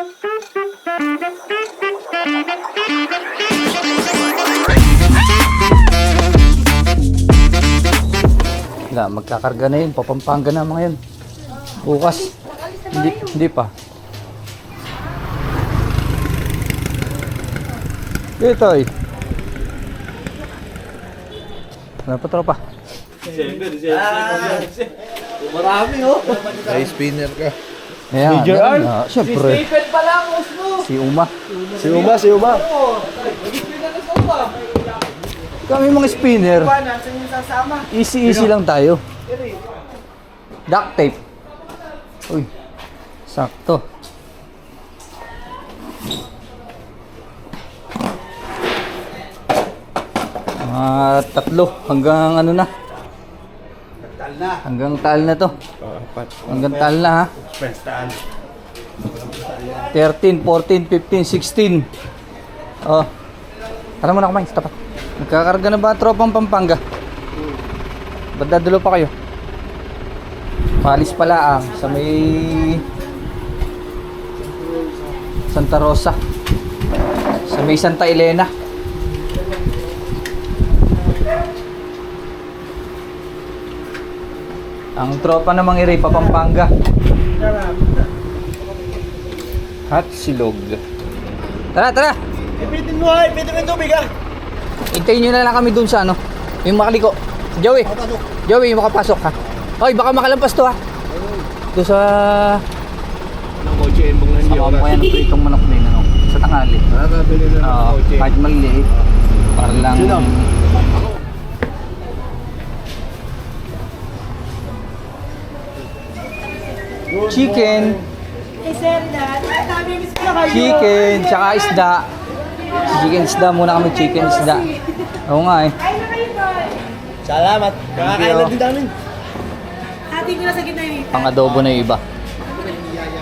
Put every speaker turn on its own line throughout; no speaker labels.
Wala, magkakarga na yun. Papampanga na mga yun. Bukas. Hindi pa. Ito eh. Ano pa tropa?
Marami oh.
Ay, spinner ka.
Ayan,
Major Arm?
Siyempre.
Si Stephen pala ang usmo.
Si Uma.
Si Uma.
Kami mga spinner.
Nasaan yung sasama?
Easy lang tayo. Duct tape. Uy. Sakto. Mga tatlo hanggang ano na. Hanggang taal na to. Hanggang taal na ha. 13, 14, 15, 16. Oh. Tara muna kumain, tapat. Nagkakarga na ba ang tropang Pampanga? Ba't dadulo pa kayo? Palis pala sa may Santa Rosa. Sa may Santa Elena. Ang tropa namang iri Pampanga. At silog. Tara!
Ipitin mo ha, ipitin mo yung tubig ha.
Hintayin nyo na lang kami dun sa ano, yung makaliko. Joey, yung makapasok ha. Hoy, baka makalampas to ha. Doon sa...
Ng kotse, embong lang
Sa kamayan ng pritong manok din, ano, sa tangali.
Nakakabili na ng kotse.
Kahit maliit, para lang...
Sino?
Chicken, chicken, tsaka isda. Isda muna kami, chicken, isda. Oo nga eh.
Salamat. Kakakain na din namin.
Hati ko na sa gitna yung
Pang adobo na yung iba.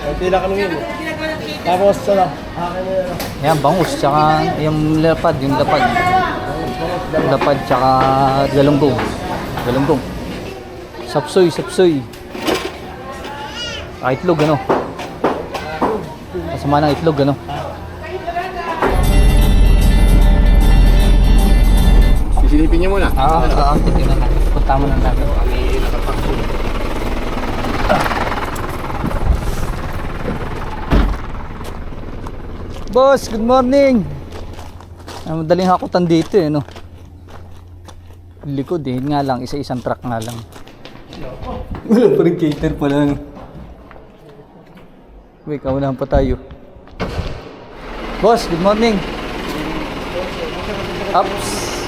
Kunti lang kami yun.
ginagawa natin cake.
Tapos ano, akin na yun.
Yan, bangus, tsaka yung lapad. Yung lapad, tsaka galunggong. Sapsoy. Itlog, ano? Kasama ng itlog, ano?
Sisilipin niyo muna.
Titignan natin. Punta mo na natin. Boss, good morning! Madaling hakutan dito eh, no? Likod eh, nga lang, isa-isang truck nga lang. Wala pa rin cater pala, no? Wait, kaunahan pa tayo. Boss, good morning! Ups!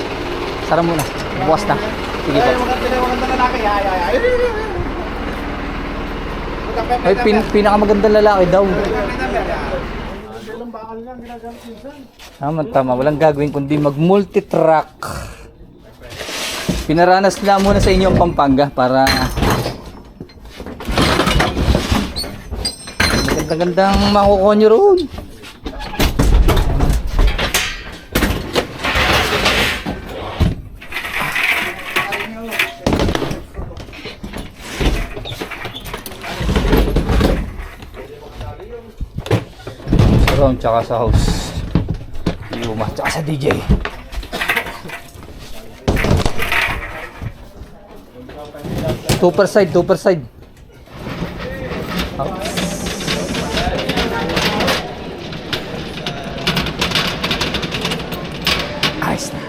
Sara muna, bukas na. Sige po.
Magandang lalaki.
Ay, pinakamagandang lalaki daw. Tama, walang gagawin kundi mag-multi-track. Pinaranas lang muna sa inyo ang Pampanga para magandang makukuha nyo roon. Roon tsaka sa house. Yuma tsaka sa DJ. Two per side. Ayos na.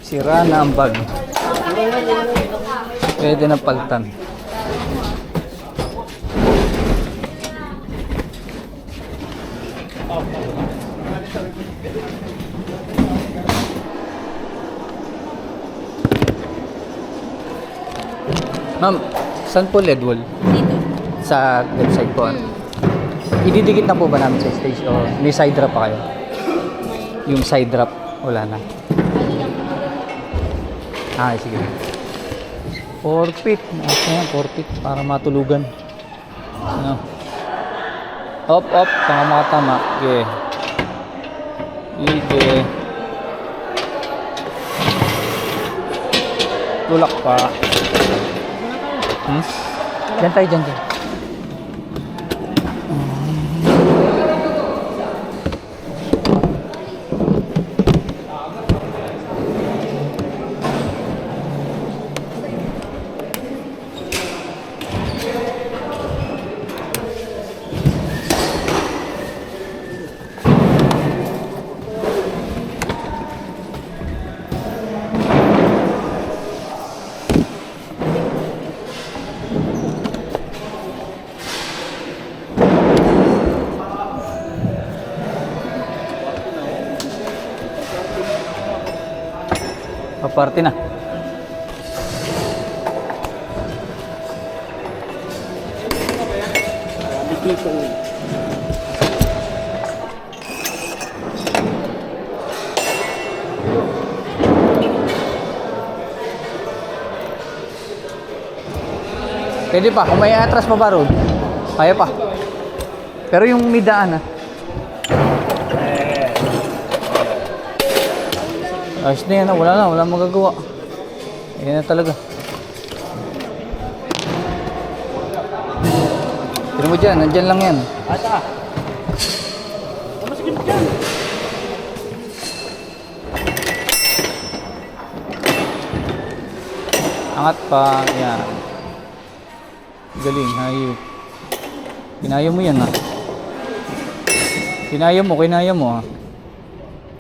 Sira na ang bag. Pwede na paltan. Ma'am, saan po LED wall?
Dito.
Sa website po. Ididikit na po ba namin sa stage o may side drop pa kayo? Yung side drop, wala na. Sige. 4 feet. Ayan, 4 feet para matulugan. Ano? Up, tanga makatama. Sige. Tulak pa. Diyan tayo. Party na. Pwede pa, kung may atras pa ba road? Kaya pa. Pero yung may daan ayos na yan, wala magagawa. Ayan na talaga. Tira mo dyan, nandyan lang yan.
Ata. Masigit dyan.
Angat pa, yan. Galing, hayop. Kinaya mo yan ha. Kinaya mo ha.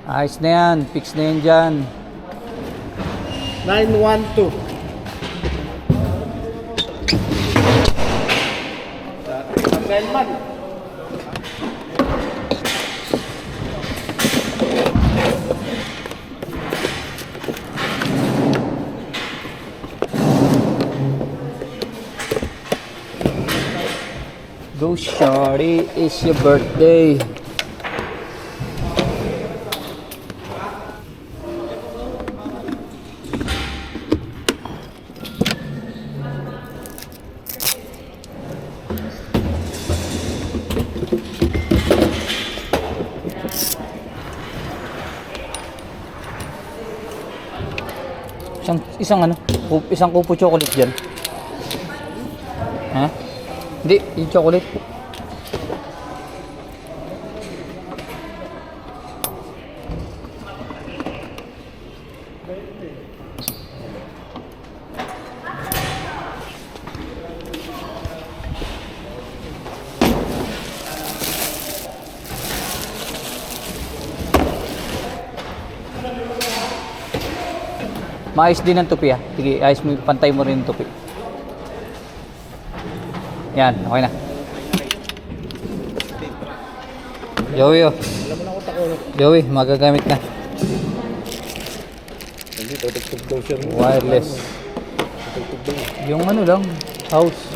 Ayos na yan, fix na yan dyan.
912. Selman.
Go shawty, it's your birthday. Isang kupo chocolate dyan. Ha? Hindi, yung chocolate. Maayos din ang tupi ha. Sige, ayos mo, pantay mo rin yung tupi. Yan, okay na. Joey oh. Joey, magagamit na. Wireless. Yung ano lang, house.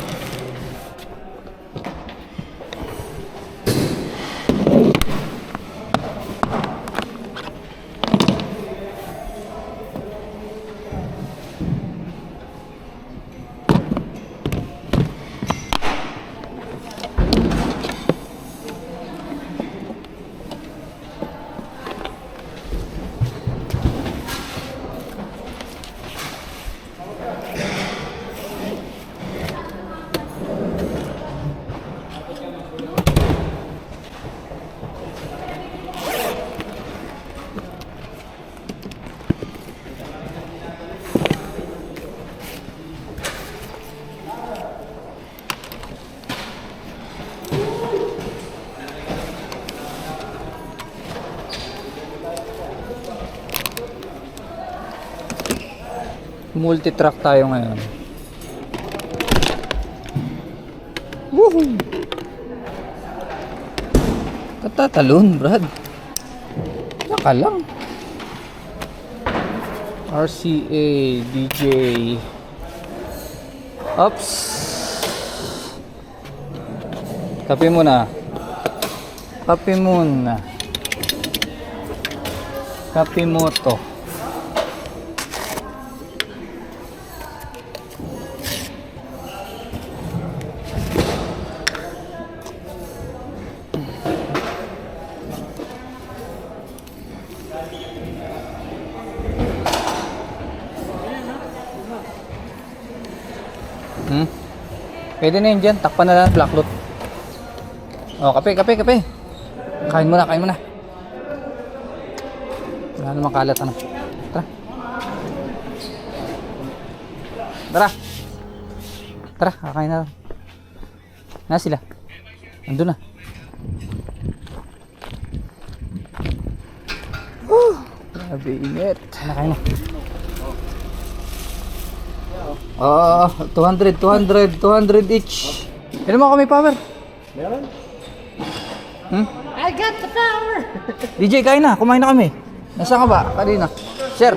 Multi-track tayo ngayon. Woohoo! Katatalon, Brad. Saka lang. RCA, DJ. Oops. Kape muna. Kape muna. Kape mo to. Pwede na yun dyan, takpan na lang black loot. Oh, kape. Kain mo na. Wala namang kalat ano. Tara, kakain na lang. Na sila. Andun na. Grabe init. Nakain na. 200 each. Ilan mo kami power?
Meron?
I got the power!
DJ, kain na. Kumain na kami. Nasaan ka ba? Kanina. Sir.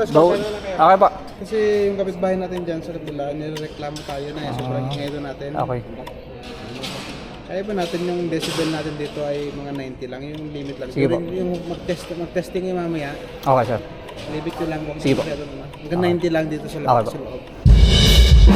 Daw. Okay pa.
Kasi yung kapitbahay natin dyan sa kabila, nireklamo tayo na sobrang ingay doon natin.
Okay.
Kaya ba natin yung decibel natin dito ay mga 90 lang, yung limit lang.
Sige
Pero
po.
yung mag-testing yung mamaya,
Okay, sir.
limit ko lang.
Sige po.
Hanggang 90 lang dito sa
Okay
loob.
po.
Sa loob.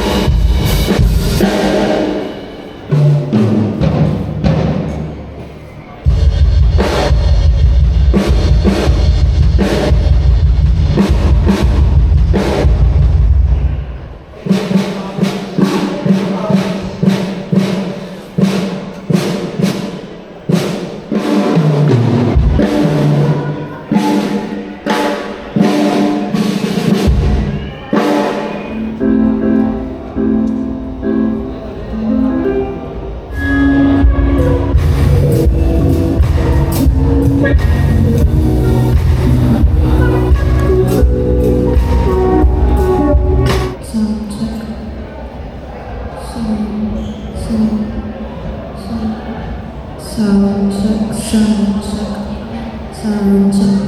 Sound check.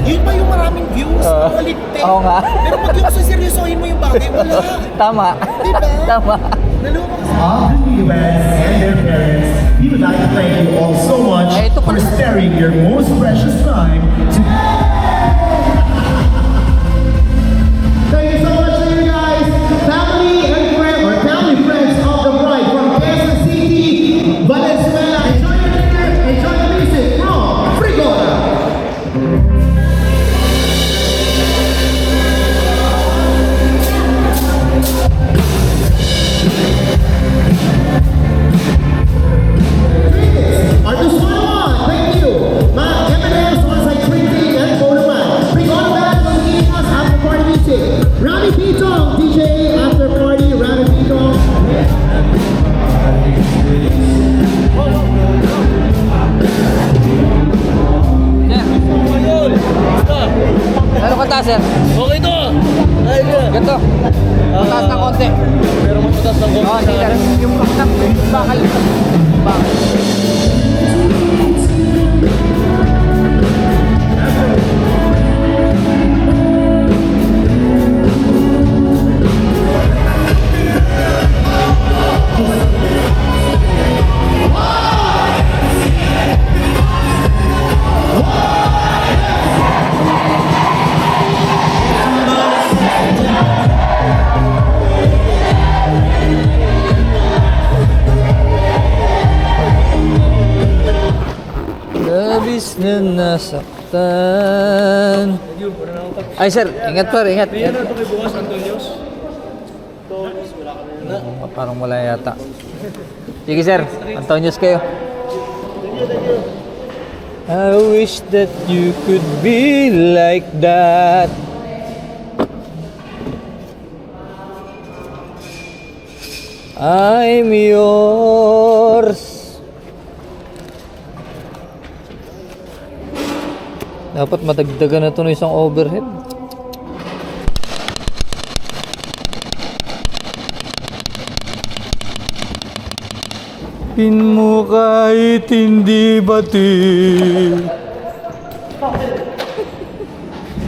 Yun pa yung maraming views, maligte.
Oo nga.
Pero pag yung seryosohin mo yung bagay, wala.
Tama.
Diba?
Tama.
Nalumang sa...
All the newlyweds and their parents, we would like to thank you all so much
Eh, ito
for
pala.
sparing your most precious time to... Thank you so much to you guys, family and friends, or family friends of the bride from Quezon City, Valenzuela. Enjoy your dinner, enjoy the music from Frigola. Artist 101, thank you. My M&M's on-site printing and photo man. Bring all back to the us after party music. Rami Pitong, DJ after party, Rami Pitong.
Ano ka taas, sir?
Okay to! Ay,
Ganito. Mataas ng konti.
pero maputas ng
Oo, hindi ka. Yung bakal. Bakal. Bakal. Labis na nasaktan. Ay, sir, ingat pa, ingat.
Yan na ito kay Bukas, Antonios.
Parang wala yata. Sige, sir. Antonios kayo. I wish that you could be like that. I'm yours. Dapat madagdagan na ito ng isang overhead. Pin mo kahit hindi bati.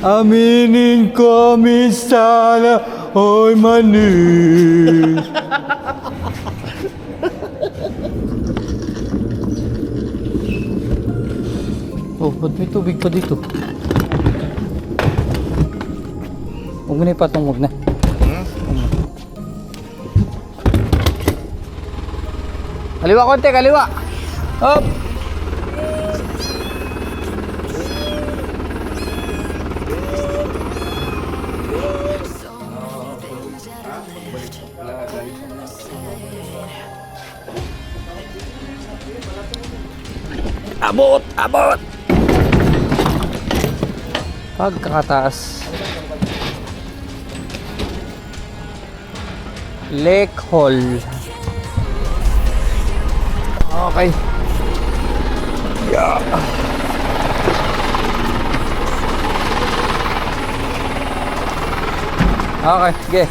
Aminin ko minsan na ako'y mani. Oh, ba't may tubig pa dito? Huwag mo na ipatong, huwag na. Kaliwa konti, kaliwa. Hop. Abot, abot. Pagkakataas. Lake Hall. Okay. Yeah. Okay, sige.